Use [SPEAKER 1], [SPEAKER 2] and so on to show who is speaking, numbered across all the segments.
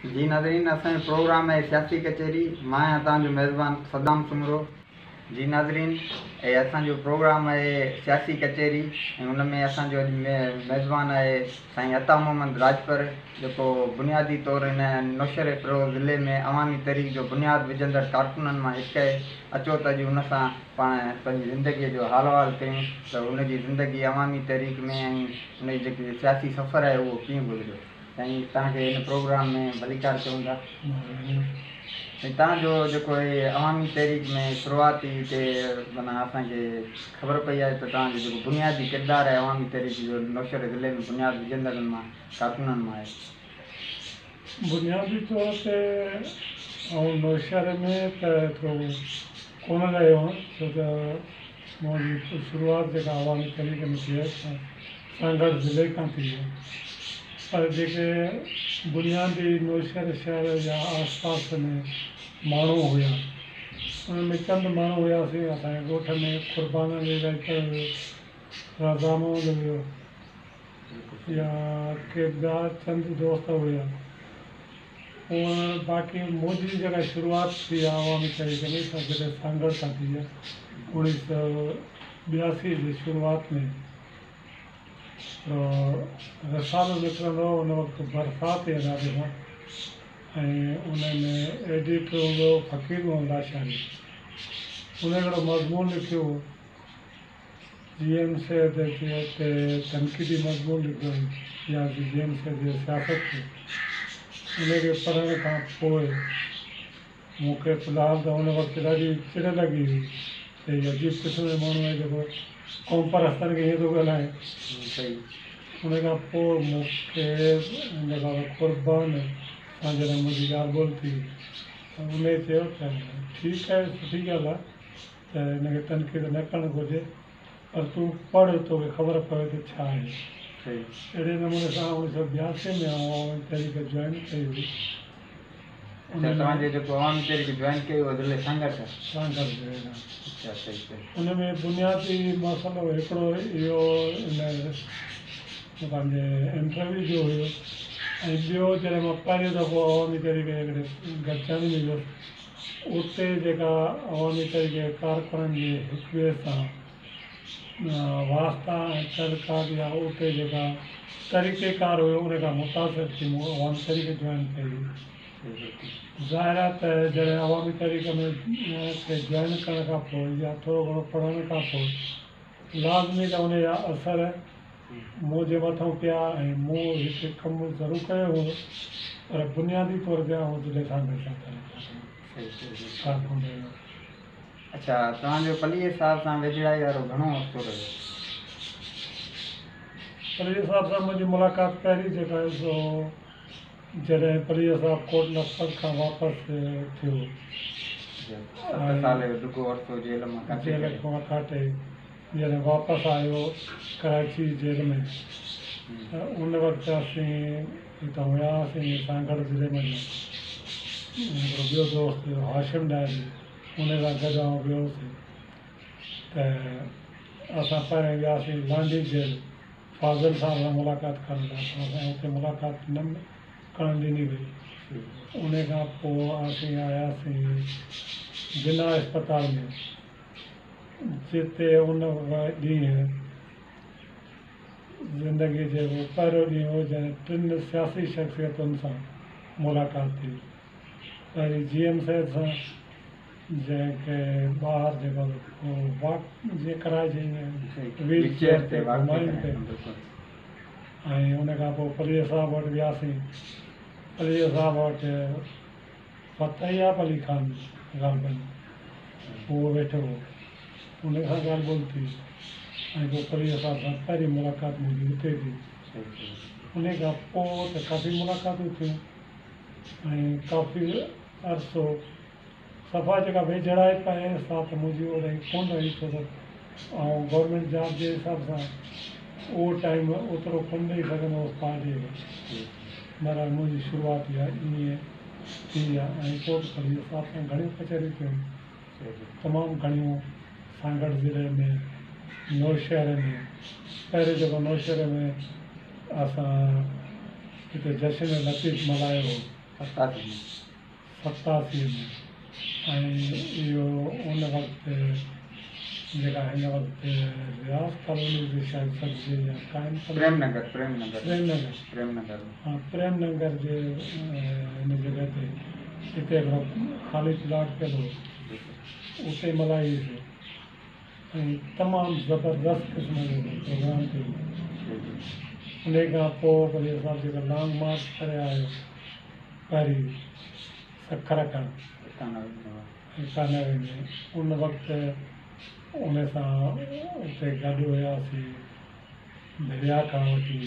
[SPEAKER 1] जी नाज़रीन, असांजो प्रोग्राम है सियासी कचहरी। मां आहियां तव्हांजो मेज़बान सदाम सुमरो। जी नाज़रीन, असांजो प्रोग्राम है सियासी कचहरी ऐं हुन में असांजो अॼु मेज़बान आहे साईं अता मोहम्मद राजपर, जेको बुनियादी तौरु हिन नौशहर फ़िरोज़ ज़िले में अवामी तहरीक जो बुनियादु विझंदड़ कारकुननि मां हिकु आहे। अचो त अॼु हुन सां पाण पंहिंजी ज़िंदगीअ जो हाल अहिवाल कयूं त हुनजी ज़िंदगी अवामी तहरीक में ऐं हुनजी जेकी सियासी सफ़र आहे उहो कीअं गुज़रियो। साईं तव्हांखे हिन प्रोग्राम में भलीकार चऊं था। साईं तव्हांजो जेको आहे अवामी तहरीक में शुरूआती हिते माना असांखे ख़बर पई आहे त तव्हांजो जेको बुनियादी किरदारु आहे अवामी तहरीक जो नौशहर ज़िले में बुनियादु विझंदड़नि मां कारकुननि मां आहे।
[SPEAKER 2] बुनियादी तौर ते ऐं नौशहर में त थोरो कोन रहियो आहियां, छो त मुंहिंजी शुरूआति जेका अवामी तहरीक में थी आहे सागर ज़िले खां थी आहे। पर जेके बुनियादी नौशहर शहर जा आस पास में माण्हू हुया, उनमें चंद माण्हू हुयासीं। असांजे ॻोठ में क़ुर्बान राइटर हुयो, रज़ा मोहम्मद हुयो, या के ॿिया चंद दोस्त हुया। और बाक़ी मुंहिंजी जेका शुरूआति थी आहे अवामी तहरीक में त जॾहिं सागर सां थी आहे 1982 जी शुरूआति में। रसालो निकिरंदो हुन वक़्तु बरसाति जे नाले सां, ऐं उनमें एडिटर हूंदो फ़कीर मोहम्मद लाशानी। उन हिकिड़ो मज़मून लिखियो हो GM सैद ते तनक़ीदी मज़मून लिखियो हो या GM सैद जी सियासत ते। उनखे पढ़ण खां पोइ मूंखे फ़िलहालु त हुन वक़्तु ॾाढी चिड़ लॻी हुई त हीअ अजीब क़िस्म जो माण्हू आहे जेको क़ौम परस्तनि खे हीअं थो ॻाल्हाए। उन खां पोइ मूंखे जेका क़ुर्बान सां जॾहिं मुंहिंजी ॻाल्हि ॿोल थी त उन चयो त ठीकु आहे, सुठी ॻाल्हि आहे त हिनखे तनक़ीद न करणु घुरिजे, पर तूं पढ़, तोखे ख़बर पवे त छा आहे। अहिड़े नमूने सां 1982 में अवामी तहरीक जॉइन कई हुई।
[SPEAKER 1] तव्हांजे जेको अवामी तहरीक जॉइन कई हुई ज़िले सागर
[SPEAKER 2] उन में बुनियादी मसइलो हिकिड़ो इहो पंहिंजे इंटरव्यू जो हुयो, ऐं ॿियो जॾहिं मां पहिरियों दफ़ो अवामी तहरीक हिकिड़े गॾिजाणी में वियुसि, उते जेका अवामी तहरीक कारकुननि जे हिक ॿिए सां वास्ता ऐं तलकात या उते जेका तरीक़ेकार हुयो उन खां मुतासिर थी मूं अवामी तहरीक जॉइन कई हुई। ज़ाहिर आहे त जॾहिं अवामी तहरीक में खे जॉइन करण खां पोइ या थोरो घणो पढ़ण खां पोइ लाज़मी त उन जा असर मुंहिंजे मथां पिया, ऐं मूं हिते कमु ज़रूरु कयो हो, पर बुनियादी तौर ते आउं ज़िले सागर सां कारकुन रहियो।
[SPEAKER 1] अच्छा, तव्हांजो पलीअ साहिब सां वेझड़ाई वारो घणो वक़्तु रहियो?
[SPEAKER 2] पलीअ साहिब सां मुंहिंजी मुलाक़ात पहिरीं जेका आहे सो जॾहिं पलीअ साहिब कोट लखपत खां वापसि थियो, जेल खां काटे जॾहिं वापसि आयो कराची जेल में, त उन वक़्तु असीं हितां वियासीं सागर ज़िले में। हिकिड़ो ॿियो दोस्त हुयो हाशिम डायरी, उन सां गॾु आउं वियोसीं त असां पहिरें वियासीं लांडी जेल फाज़िल साहिब सां मुलाक़ात करण लाइ। असां हुते मुलाक़ात न करणु ॾिनी वई। उन खां पोइ असीं आयासीं जिना अस्पताल में, जिते उन ॾींहुं ज़िंदगी जे पहिरियों ॾींहुं हो जॾहिं 3 सियासी शख़्सियतुनि सां मुलाक़ात थी। पहिरीं GM सैद सां, जंहिंखे ॿाहिरि जेको वॉक जीअं कराइजे व्हील चेयर ते घुमाइनि पिया, ऐं उन खां पोइ पलीअ साहिब वटि वियासीं। पलीअ साहिब वटि फतहयाब अली ख़ान ग़ालिबन उहो वेठो हो, उन सां ॻाल्हि ॿोल थी, ऐं पोइ पलीअ साहिब सां पहिरीं मुलाक़ात मुंहिंजी हुते थी। उन खां पोइ त काफ़ी मुलाक़ातूं थियूं ऐं काफ़ी अरसो सफ़ा जेका वेझड़ाई पए सां त मुंहिंजी ओॾाई कोन रही, छो त ऐं गवर्नमेंट जॉब जे हिसाब सां उहो टाइम ओतिरो कोन ॾेई सघंदो हुउसि पार्टीअ खे। बहरहाल मुंहिंजी शुरूआति इहा ईअं थी आहे। ऐं पोइ पलीअ साहिब सां घणियूं कचहरियूं थियूं, तमामु घणियूं सागर ज़िले में, नौशहर में। पहिरियों जेको नौशहर में असां हिते जश्न लतीफ़ मल्हायो हो, 87 में ऐं इहो उन वक़्तु जेका हिन वक़्तु रियाज़ कॉलोनी जी शायदि सब्जी या क़ाइमु
[SPEAKER 1] प्रेमनगर
[SPEAKER 2] हाँ प्रेमनगर जे हिन जॻह ते हिते हिकिड़ो ख़ाली प्लाट पियो उते मल्हाईसीं ऐं तमामु ज़बरदस्त क़िस्म जो प्रोग्राम कयो उन खां पोइ वरी असां जेका लॉन्ग मार्च करे आयो पहिरीं सखर खां कानवे में उन वक़्तु उन सां उते गॾु हुयासीं दरिया खां वठी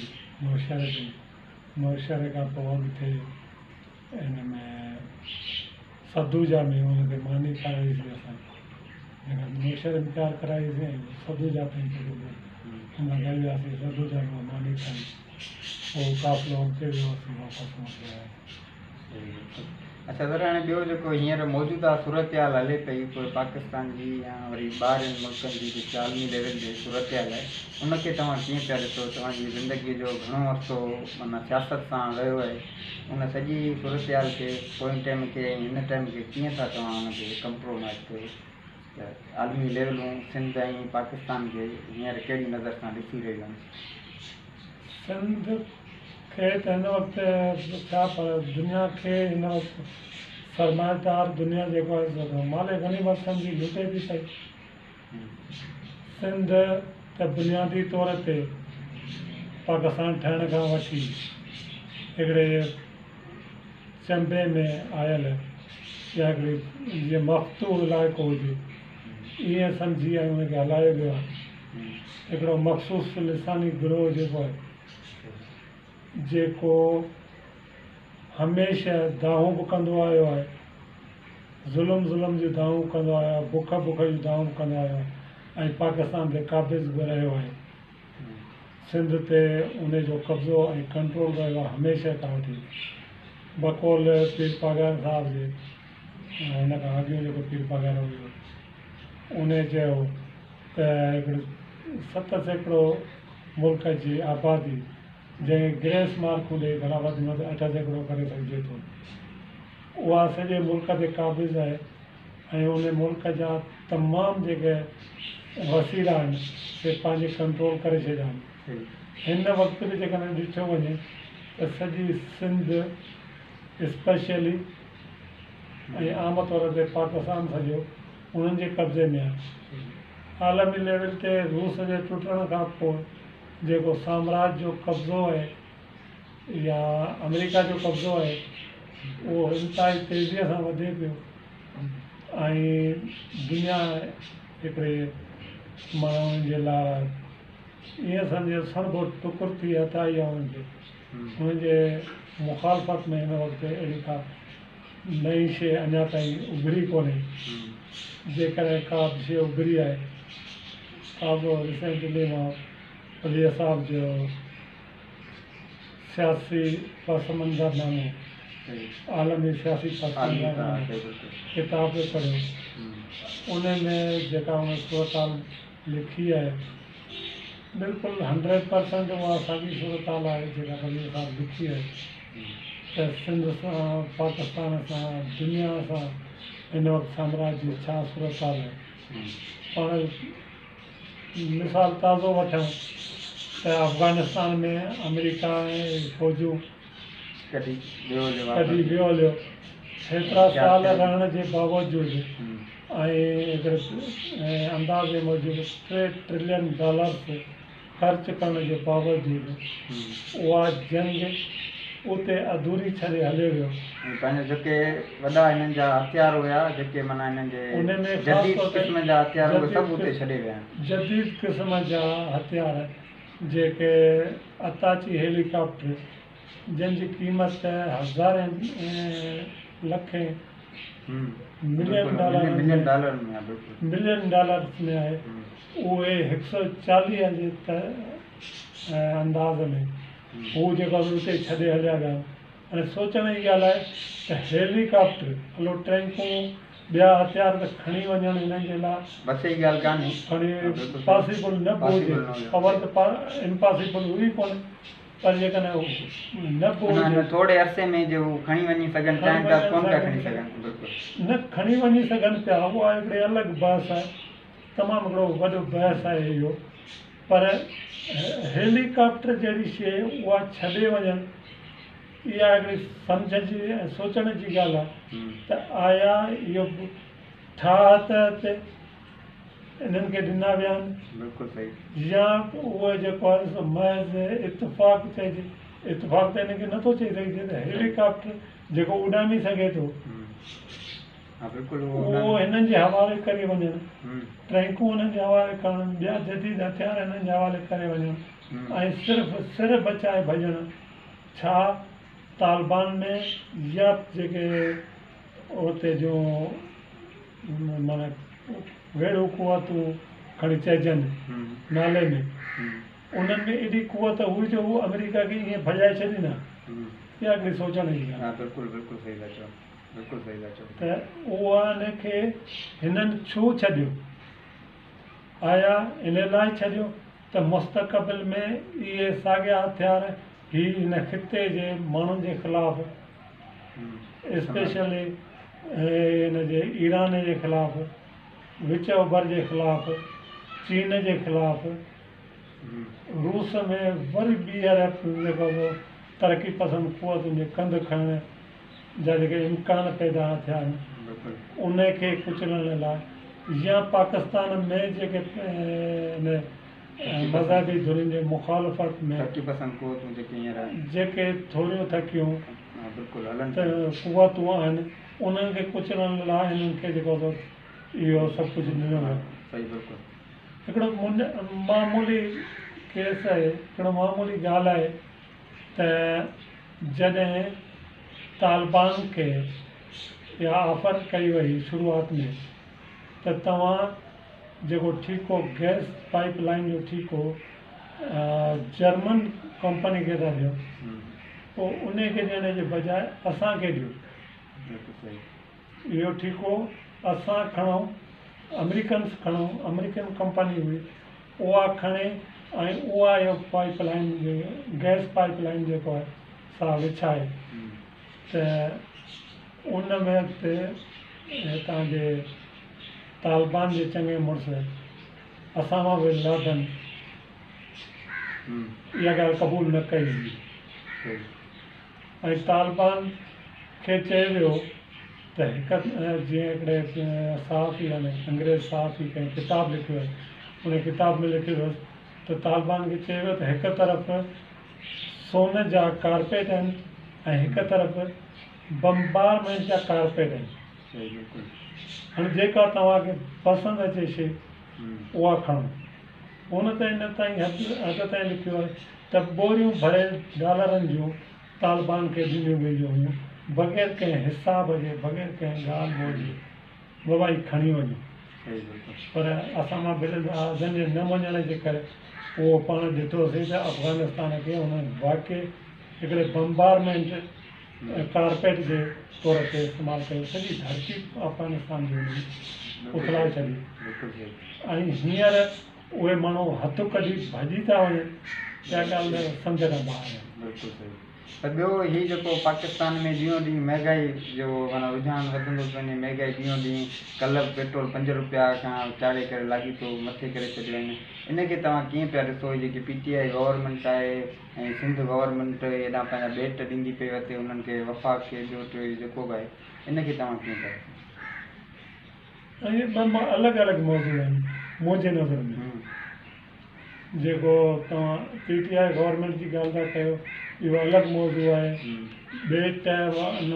[SPEAKER 2] नौशहर खां पोइ अॻिते हिन में सदूजा में हुनखे मानी खाराईसीं असां जेका नौशहर में तयारु कराईसीं ऐं सदूजा ताईं हुन गई वियासीं सदूजा में मानी खाई पोइ काफ़िलो अॻिते वियोसीं वापसि मोकिले आयासीं।
[SPEAKER 1] अच्छा सर हाणे ॿियो जेको हींअर मौजूदा सूरत हाल हले पई कोई पाकिस्तान जी या वरी ॿाहिरि मुल्कनि जी जेकी आलमी लेवल ते सूरत हाल आहे उनखे तव्हां कीअं पिया ॾिसो तव्हांजी ज़िंदगीअ जो घणो अर्सो माना सियासत सां रहियो आहे उन सॼी सूरत हाल खे पोइ टाइम खे हिन टाइम खे कीअं था तव्हां हुनखे कंप्रोमाइज़ कयो त आलमी लेवलूं सिंध ऐं पाकिस्तान खे हींअर कहिड़ी नज़र सां ॾिसी रहियूं आहिनि।
[SPEAKER 2] सिंध खे त हिन वक़्तु छा पर दुनिया खे हिन वक़्तु सरमाएदार दुनिया जेको आहे माले घणी वक़्तनि जी लुटे थी पई सिंध त बुनियादी तौर ते पाकिस्तान ठहण खां वठी हिकिड़े चंबे में आयल या हिकिड़ी जीअं मफ़तूह इलाइक़ो हुजे ईअं सम्झी ऐं हुनखे हलायो वियो आहे हिकिड़ो मख़सूस लिसानी गिरोह जेको आहे जेको हमेशह दाहूं बि कंदो आयो आहे ज़ुल्म जूं दाहूं कंदो आयो आहे बुख जूं दाहूं कंदो आयो आहे ऐं पाकिस्तान ते क़ाबिज़ बि रहियो आहे सिंध ते उनजो कब्ज़ो ऐं कंट्रोल रहियो आहे हमेशह खां वठी बकौल पीर पागार साहिब जे हुन खां अॻु जेको पीर पागार हुयो उन चयो त हिकिड़ो 7 सैकड़ो मुल्क जी आबादी जंहिं ग्रेस मार्कूं ॾेई घणा वधि में वधि 8 सैकड़ो करे सघिजे थो उहा सॼे मुल्क ते क़ाबिज़ आहे ऐं उन मुल्क जा तमामु जेके वसीला आहिनि से पंहिंजे कंट्रोल करे छॾिया आहिनि हिन वक़्तु बि जेकॾहिं ॾिठो वञे त सॼी सिंध स्पेशली ऐं आम तौर ते पाकिस्तान सॼो उन्हनि जे कब्ज़े में आहे आलमी लेवल ते रूस जे टुटण खां पोइ जेको साम्राज्य जो कब्ज़ो आहे या अमेरिका जो कब्ज़ो आहे उहो इंतिहाई तेज़ीअ सां वधे पियो ऐं दुनिया हिकिड़े माण्हुनि जे लाइ ईअं सम्झो सणभो टुकुर थी हथाई आहे हुनजे मुखालफ़त में हिन वक़्तु अहिड़ी का नई शइ अञा ताईं उभरी कोन्हे जेकॾहिं का बि शइ उभरी आहे का बि रिसेंटली मां वज़ीर साहिब जो सियासी पसमंज़रनामो आलमी सियासी पसमंज़रनामो किताब पढ़ियो उन में जेका हुन सूरत हाल लिखी आहे बिल्कुलु 100% उहा साॻी सूरत हाल आहे जेका वज़ीर साहिब लिखी आहे त सिंध सां पाकिस्तान सां दुनिया सां हिन वक़्तु साम्राज्य जी छा सूरत हाल आहे पाण मिसाल ताज़ो वठूं त अफ़गानिस्तान में अमेरिका ऐं फ़ौजूं
[SPEAKER 1] कॾहिं वियो
[SPEAKER 2] हलियो हेतिरा साल रहण जे बावजूदि ऐं हिकिड़े अंदाज़े मूजिबि $3 ट्रिलियन ख़र्च करण जे बावजूदि उहा जंग उते अधूरी छॾे हलियो वियो
[SPEAKER 1] पंहिंजो जेके वॾा हिननि जा हथियार हुया जेके माना हिननि जे जदीद क़िस्म जा हथियार उहे सभु उते छॾे विया
[SPEAKER 2] जदीद क़िस्म जा हथियार जेके अताची हेलीकॉप्टर जंहिंजी क़ीमत हज़ारनि लखे मिलियन डॉलर्स में आहे उहे 140 जे अंदाज़ में हू जेको उते छॾे हलिया विया हाणे सोचण जी ॻाल्हि आहे त हेलीकॉप्टर हलो टैंकूं ॿिया हथियार त खणी वञणु हिननि जे लाइ
[SPEAKER 1] बस ई ॻाल्हि कान्हे
[SPEAKER 2] खणी पॉसिबल न बि हुजे ख़बर त इम्पॉसिबल हुई कोन्हे पर जेकॾहिं न बि हुजे
[SPEAKER 1] थोरे अरसे में जो खणी वञी सघनि चाहिनि था कोन पिया खणी सघनि बिल्कुलु
[SPEAKER 2] न खणी वञी सघनि पिया उहा हिकिड़ी अलॻि बहस आहे तमामु हिकिड़ो वॾो बहस आहे इहो पर हेलीकॉप्टर जहिड़ी शइ उहा छॾे वञनि इहा हिकिड़ी सम्झ जी ऐं सोचण जी ॻाल्हि आहे त आया इहो ठाहत इन्हनि खे ॾिना विया आहिनि
[SPEAKER 1] बिल्कुलु सही
[SPEAKER 2] या उहो जेको आहे सो महज़ इतफ़ाक़ चइजे इतफ़ाक़ त हिनखे नथो चई सघिजे त हेलीकॉप्टर जेको उॾामी सघे थो उहो हिननि जे हवाले करे वञनि ट्रैंकूं हिननि जे हवाले करणु ॿिया जदीद हथियार हिननि जे हवाले करे वञनि ऐं सिर्फ़ु सिर बचाए भॼणु छा तालिबान में या जेके उते जो माना वेड़ो कुवतूं खणी चइजनि नाले में उन्हनि में एॾी कुवत हुई जो हू अमेरिका खे ईअं भॼाए छॾींदा इहा हिकिड़ी सोचण जी ॻाल्हि
[SPEAKER 1] बिल्कुलु बिल्कुलु सही था चओ बिल्कुलु सही था चओ
[SPEAKER 2] त उहा हिनखे हिननि छो छॾियो आया इन लाइ छॾियो त मुस्तक़बिल में इहे साॻिया हथियार ही हिन ख़िते जे माण्हुनि जे ख़िलाफ़ु स्पेशली हिन जे ईरान जे ख़िलाफ़ु विच ओभर जे ख़िलाफ़ु चीन जे ख़िलाफ़ु रूस में वरी ॿीहर जेको तरक़ी पसंदि कुवतुनि जे कंधु खणण जा जेके इम्कान पैदा थिया आहिनि उन खे कुचलण लाइ या पाकिस्तान में जेके मज़हबी धुरियुनि जे मुखालफ़त में जेके थोरियूं थकियूं त कुवतूं आहिनि उन्हनि खे कुचलण लाइ हिननि खे जेको इहो सभु कुझु ॾिनो वियो हिकिड़ो मामूली केस आहे हिकिड़ो मामूली ॻाल्हि आहे त जॾहिं तालिबान खे इहा ऑफर कई वई शुरूआत में त तव्हां जेको ठीको गैस पाइप लाइन जो ठीको जर्मन कंपनी खे था ॾियो पोइ उन खे ॾियण जे बजाए असांखे ॾियो इहो ठीको असां खणूं अमेरिकन्स खणूं अमेरिकन कंपनी हुई उहा खणे ऐं उहा इहो pipe line gas pipe line जेको आहे सा विछाए त उन में बि हितां जे तालिबान जे चङे मुड़ुस असां बि लादनि इहा ॻाल्हि क़बूल न कई हुई ऐं तालिबान खे चयो वियो त हिकु जीअं हिकिड़े सहाफ़ी यानी अंग्रेज़ सहाफ़ी कंहिं किताबु लिखियो आहे उन किताब में लिखियो हुयसि त तालिबान खे चयो वियो त हिकु तरफ़ सोन जा कारपेट आहिनि ऐं हिकु तरफ़ बम्बारमेंट जा कारपेट आहिनि हाणे जेका तव्हांखे पसंदि अचे शइ उहा खणो हुन त इन ताईं हद ताईं लिखियो आहे त ॿोरियूं भरे डॉलरनि जूं तालिबान खे ॾिनियूं वेंदियूं हुयूं बग़ैर कंहिं हिसाब जे बग़ैर कंहिं ॻाल्हि ॿोल जे बाबा ई खणी वञो पर असां मां बिलनि जे न वञण जे करे उहो पाण ॾिठोसीं त अफ़गानिस्तान खे हुन वाक़ई हिकिड़े बम्बारमेंट कारपेट जे तौर ते इस्तेमालु कयो सॼी धरती अफ़गानिस्तान जी उथलाए छॾी ऐं हींअर उहे माण्हू हथु कढी भॼी था वञनि इहा ॻाल्हि सम्झ खां ॿाहिरि आहे
[SPEAKER 1] त ॿियो हीउ जेको पाकिस्तान में ॾींहों ॾींहुं महांगाई जो माना रुझान वधंदो थो वञे महांगाई ॾींहों ॾींहुं कल्ह पेट्रोल 5 रुपया खां चाढ़े करे लाॻी थो मथे करे छॾियो आहिनि इनखे तव्हां कीअं पिया ॾिसो जेकी PTI गवर्नमेंट आहे ऐं सिंध गवर्नमेंट हेॾां पंहिंजा बेट ॾींदी पई वरिते उन्हनि खे वफ़ाक़ खे ॿियो टे जेको बि आहे इनखे तव्हां कीअं पिया ॾिसो
[SPEAKER 2] ऐं ॿ अलॻि अलॻि मौज़ू आहिनि मुंहिंजे नज़र में जेको तव्हां PTI गवर्नमेंट जी ॻाल्हि था कयो इहो अलॻि मौज़ू आहे बेट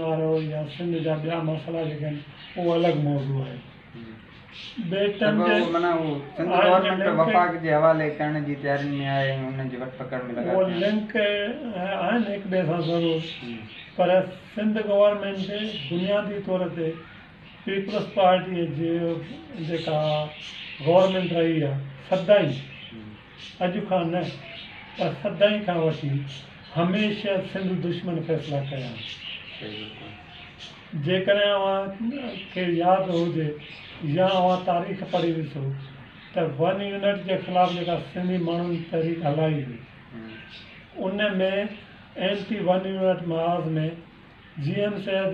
[SPEAKER 2] वारो या सिंध जा ॿिया मसइला जेके आहिनि उहो अलॻि मौज़ू आहे बेटनि जे
[SPEAKER 1] माना गवर्नमेंट वफ़ाक़ जे हवाले करण जी तयारी में आहे हुननि जी वठ पकड़ में
[SPEAKER 2] उहो लिंक आहिनि हिक ॿिए सां ज़रूरु पर सिंध गवर्नमेंट बुनियादी तौर ते पीपल्स पार्टीअ जी जेका गवर्नमेंट रही आहे सदाई अॼु खां न पर सदाई खां वठी हमेशह सिंध दुश्मन फ़ैसिला कया जेकॾहिं अव्हां खे यादि हुजे या अव्हां तारीख़ पढ़ी ॾिसो त 1 यूनिट जे ख़िलाफ़ु जेका सिंधी माण्हुनि तहरीक हलाई हुई उन में MP1 यूनिट महाज में GM सैद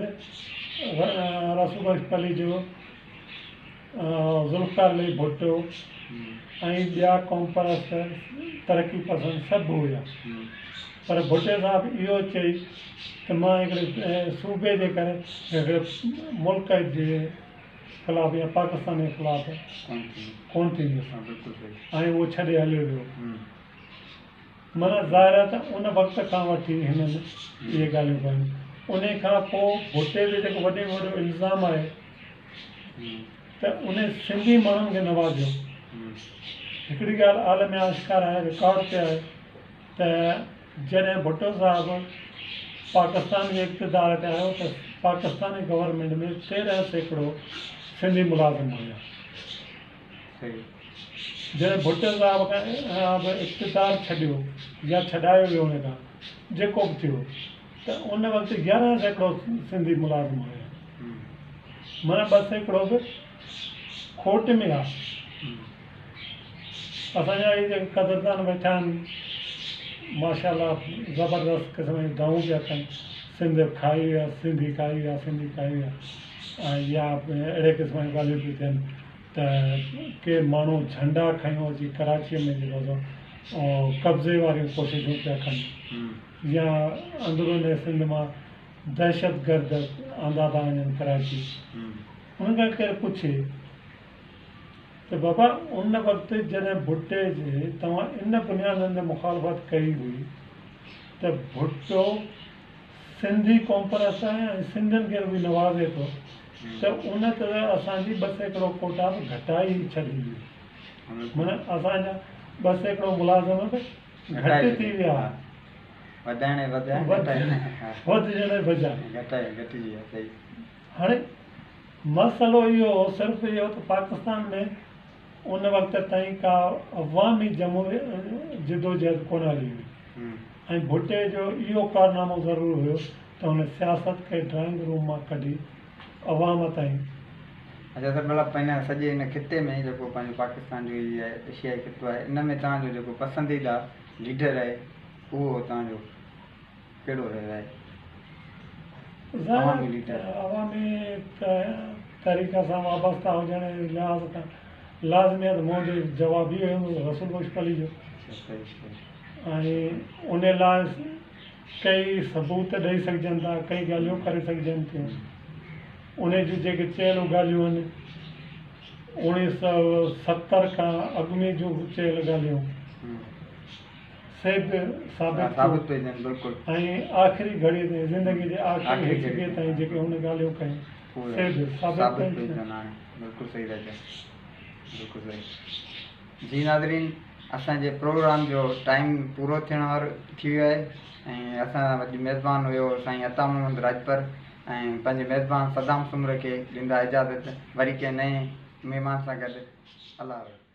[SPEAKER 2] रसूल बख्श पली जो ज़ुल्फ़िकार अली भुट्टो ऐं ॿिया क़ौम परस्त तरक़ी पसंद सभु हुया। पर भुट्टे साहब इहो चई त मां हिकिड़े सूबे जे करे हिकिड़े मुल्क जे ख़िलाफ़ु या पाकिस्तान जे ख़िलाफ़ु कोन थींदुसि ऐं उहो छॾे हलियो वियो। माना ज़ाहिर आहे त उन वक़्त खां वठी हिननि इहे ॻाल्हियूं कयूं। उन खां पोइ भुट्टे ते जेको वॾे में वॾो इल्ज़ाम आहे त उन सिंधी माण्हुनि खे नवाज़ियो। हिकिड़ी ॻाल्हि आलम आशिकार आहे, रिकॉर्ड ते आहे त जॾहिं भुट्टो साहिबु पाकिस्तान जे इक़्तिदार ते आयो त पाकिस्तानी गवर्नमेंट में 13% सिंधी मुलाज़िम हुया। जॾहिं भुट्टो साहिब खां इक़्तिदार छॾियो या छॾायो वियो हुन खां जेको बि थियो त उन वक़्तु 11% सिंधी मुलाज़िम हुया। माना 2% बि खोट में आहे। असांजा इहे जेके क़दरदान वेठा आहिनि माशाअल्लाह ज़बरदस्त क़िस्म जी दाऊं पिया कनि, सिंध खाई विया, सिंधी खाई विया, सिंधी खाई विया, ऐं या अहिड़े क़िस्म जी ॻाल्हियूं थियूं थियनि त के माण्हू झंडा खयूं अची कराचीअ में जेको सो कब्ज़े वारियूं कोशिशूं पिया कनि या अंदरूनी सिंध मां दहशतगर्द आंदा था वञनि कराची। उन खां केरु पुछे त बाबा उन वक़्तु जॾहिं भुट्टे जे तव्हां इन बुनियादनि ते मुखालफ़त कई हुई त भुट्टो सिंधी क़ौम परस्त आहे ऐं सिंधियुनि खे बि नवाज़े थो त उन तरह असांजी 2% कोटा बि घटाई छॾी हुई। माना असांजा 2% मुलाज़िम बि घटि थी विया, वधजण बजाए। हाणे मसइलो इहो सिर्फ़ु इहो त पाकिस्तान में उन वक़्त ताईं का अवामी जिदोजहद कोन हली हुई ऐं भुट्टे जो इहो कारनामो ज़रूरु हुयो त हुन सियासत खे ड्राइंग रूम मां कढी अवाम ताईं।
[SPEAKER 1] अच्छा सर, मतिलबु पंहिंजा सॼे हिन खिते में जेको पंहिंजो पाकिस्तान जो इहा एशियाई खितो आहे, इन में तव्हांजो जेको पसंदीदा लीडर आहे उहो तव्हांजो कहिड़ो रहियो आहे?
[SPEAKER 2] अवामी तरीक़े सां वाबस्ता हुजण जे लिहाज़ खां लाज़मी आहे त मुंहिंजो जवाबु इहो हूंदो रसूल बख्श पली जो। ऐं उन लाइ कई सबूत ॾेई सघिजनि था, कई ॻाल्हियूं करे सघिजनि थियूं। उन जूं जेके चयल ॻाल्हियूं आहिनि 1970 खां अॻु में जूं चयल ॻाल्हियूं से बि साबित ऐं आख़िरी घड़ी ताईं ज़िंदगी जे आख़िरी हिस्से ताईं जेके हुन ॻाल्हियूं कयूं से बि साबित।
[SPEAKER 1] बिल्कुलु सही था चओ, बिल्कुलु सही। जी नाज़रीन, असांजे प्रोग्राम जो टाइम पूरो थियण वारो थी वियो आहे ऐं असां अॼु मेज़बान हुयो साईं अता मोहम्मद राजपर ऐं पंहिंजे मेज़बान सदाम सुमर खे ॾींदा इजाज़त। वरी कंहिं नए महिमान सां गॾु। अल्लाह हाफ़िज़।